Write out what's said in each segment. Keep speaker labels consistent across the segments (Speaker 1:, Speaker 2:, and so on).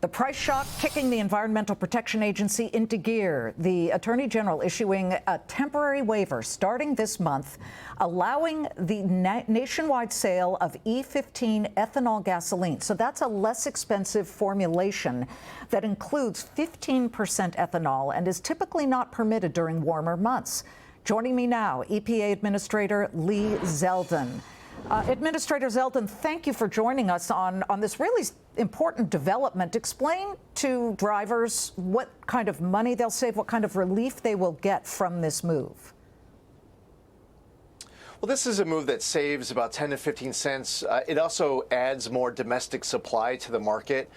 Speaker 1: The price shock kicking the Environmental Protection Agency into gear. The Attorney General issuing a temporary waiver starting this month, allowing the nationwide sale of E15 ethanol gasoline. So that's a less expensive formulation that includes 15% ethanol and is typically not permitted during warmer months. Joining me now, EPA Administrator Lee Zeldin. Administrator Zeldin, thank you for joining us on this really important development. Explain to drivers what kind of money they'll save, what kind of relief they will get from this move.
Speaker 2: Well, this is a move that saves about 10 to 15 cents. It also adds more domestic supply to the market.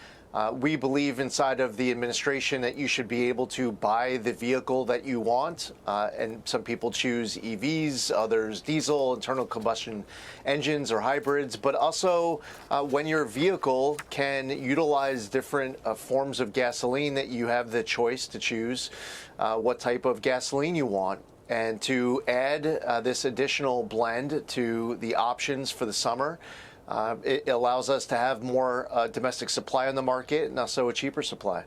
Speaker 2: We believe inside of the administration that you should be able to buy the vehicle that you want. And some people choose EVs, others diesel, internal combustion engines or hybrids. But also when your vehicle can utilize different forms of gasoline, that you have the choice to choose what type of gasoline you want. And to add this additional blend to the options for the summer, it allows us to have more domestic supply on the market and also a cheaper supply.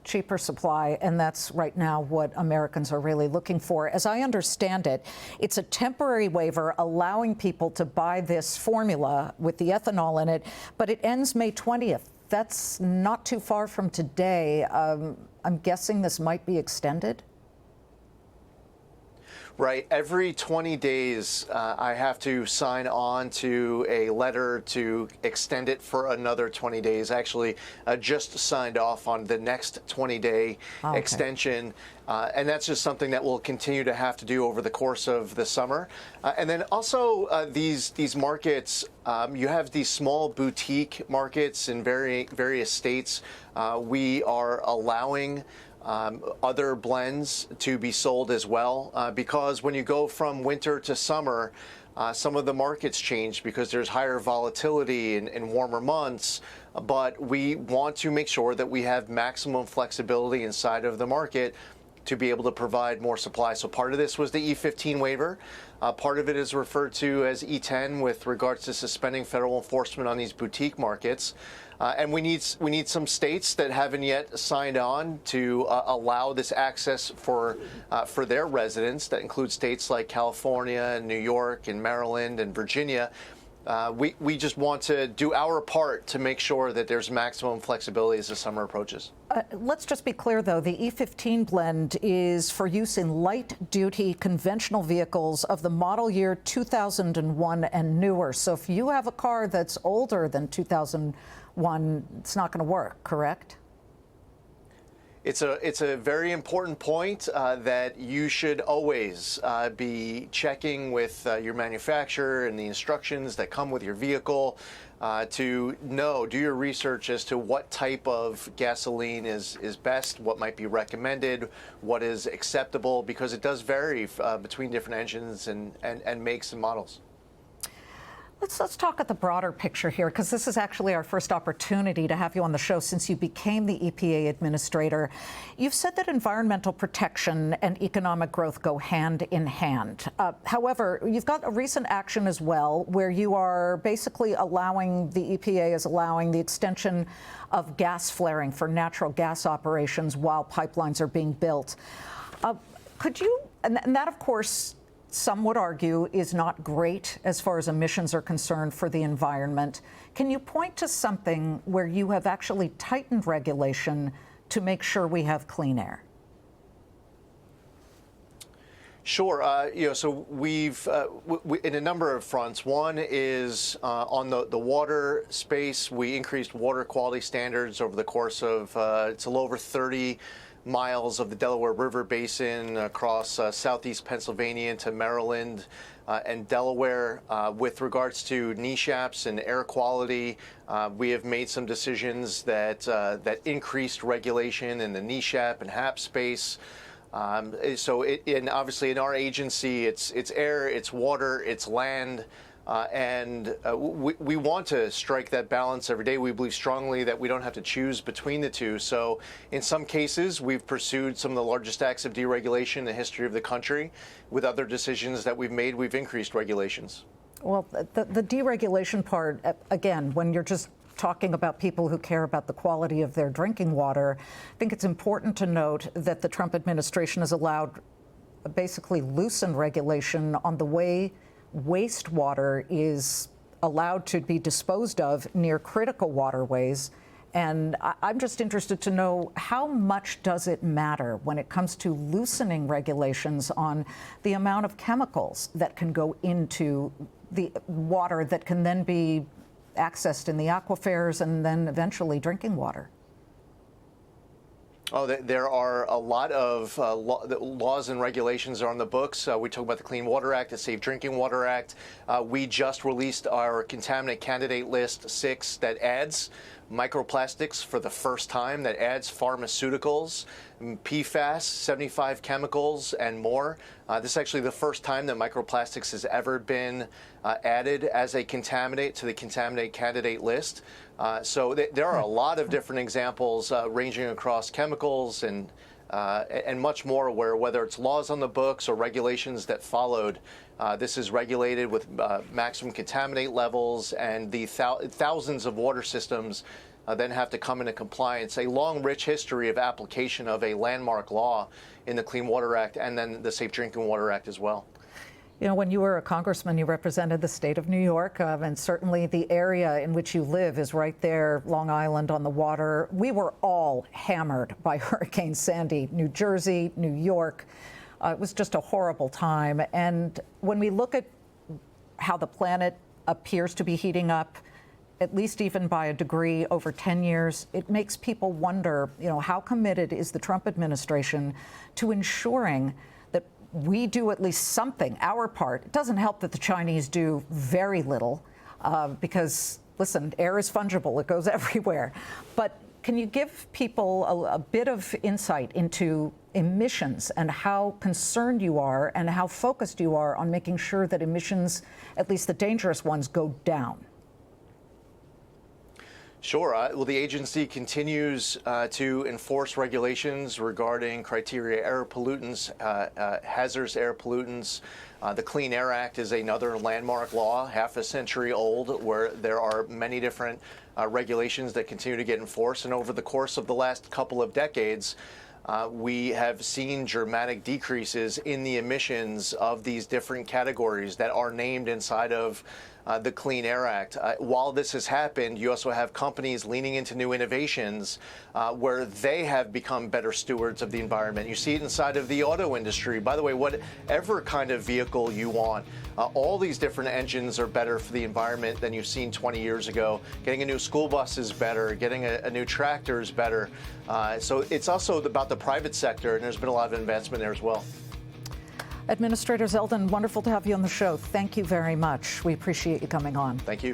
Speaker 1: Cheaper supply, and that's right now what Americans are really looking for. As I understand it, it's a temporary waiver allowing people to buy this formula with the ethanol in it, but it ends May 20th. That's not too far from today. I'm guessing this might be extended?
Speaker 2: Right. Every 20 days, I have to sign on to a letter to extend it for another 20 days. Actually, just signed off on the next 20-day extension. And that's just something that we'll continue to have to do over the course of the summer. And then also these markets, you have these small boutique markets in various states. We are allowing other blends to be sold as well, because when you go from winter to summer, some of the markets change because there's higher volatility in warmer months. But we want to make sure that we have maximum flexibility inside of the market to be able to provide more supply. So part of this was the E15 waiver. Part of it is referred to as E10 with regards to suspending federal enforcement on these boutique markets. And we need some states that haven't yet signed on to allow this access for their residents. That includes states like California and New York and Maryland and Virginia. We just want to do our part to make sure that there's maximum flexibility as the summer approaches.
Speaker 1: Let's just be clear, though. The E15 blend is for use in light-duty conventional vehicles of the model year 2001 and newer. So if you have a car that's older than 2001, it's not going to work, correct?
Speaker 2: It's a very important point that you should always be checking with your manufacturer and the instructions that come with your vehicle to do your research as to what type of gasoline is best, what might be recommended, what is acceptable, because it does vary between different engines and makes and models.
Speaker 1: Let's talk at the broader picture here, because this is actually our first opportunity to have you on the show since you became the EPA administrator. You've said that environmental protection and economic growth go hand in hand. However, you've got a recent action as well where you are basically allowing, the EPA is allowing the extension of gas flaring for natural gas operations while pipelines are being built. Could you, and that of course, some would argue is not great as far as emissions are concerned for the environment. Can you point to something where you have actually tightened regulation to make sure we have clean air?
Speaker 2: Sure. So we've, in a number of fronts. One is on the water space. We increased water quality standards over the course of, it's a little over 30 miles of the Delaware River Basin across southeast Pennsylvania into Maryland and Delaware. With regards to NESHAPs and air quality, we have made some decisions that increased regulation in the NESHAP and HAP space. So obviously in our agency, it's air, it's water, it's land. And we want to strike that balance every day. We believe strongly that we don't have to choose between the two. So in some cases, we've pursued some of the largest acts of deregulation in the history of the country. With other decisions that we've made, we've increased regulations.
Speaker 1: Well, the deregulation part, again, when you're just talking about people who care about the quality of their drinking water, I think it's important to note that the Trump administration has allowed basically loosened regulation on the way wastewater is allowed to be disposed of near critical waterways. And I'm just interested to know, how much does it matter when it comes to loosening regulations on the amount of chemicals that can go into the water that can then be accessed in the aquifers and then eventually drinking water?
Speaker 2: Oh, there are a lot of laws and regulations are on the books. We talk about the Clean Water Act, the Safe Drinking Water Act. We just released our contaminant candidate list 6 that adds microplastics for the first time, that adds pharmaceuticals, PFAS, 75 chemicals, and more. This is actually the first time that microplastics has ever been added as a contaminant to the contaminant candidate list. So there are a lot of different examples ranging across chemicals and much more, where whether it's laws on the books or regulations that followed, this is regulated with maximum contaminate levels, and the thousands of water systems then have to come into compliance. A long, rich history of application of a landmark law in the Clean Water Act and then the Safe Drinking Water Act as well.
Speaker 1: You know, when you were a congressman, you represented the state of New York, and certainly the area in which you live is right there, Long Island on the water. We were all hammered by Hurricane Sandy, New Jersey, New York. It was just a horrible time. And when we look at how the planet appears to be heating up, at least even by a degree over 10 years, it makes people wonder, you know, how committed is the Trump administration to ensuring that we do at least something, our part. It doesn't help that the Chinese do very little because, listen, air is fungible. It goes everywhere. But can you give people a bit of insight into emissions and how concerned you are and how focused you are on making sure that emissions, at least the dangerous ones, go down?
Speaker 2: Sure. Well, the agency continues to enforce regulations regarding criteria air pollutants, hazardous air pollutants. The Clean Air Act is another landmark law, half a century old, where there are many different regulations that continue to get enforced. And over the course of the last couple of decades, we have seen dramatic decreases in the emissions of these different categories that are named inside of the Clean Air Act. While this has happened, you also have companies leaning into new innovations where they have become better stewards of the environment. You see it inside of the auto industry. By the way, whatever kind of vehicle you want, all these different engines are better for the environment than you've seen 20 years ago. Getting a new school bus is better. Getting a new tractor is better. So it's also about the private sector, and there's been a lot of investment there as well.
Speaker 1: Administrator Zeldin, wonderful to have you on the show. Thank you very much. We appreciate you coming on.
Speaker 2: Thank you.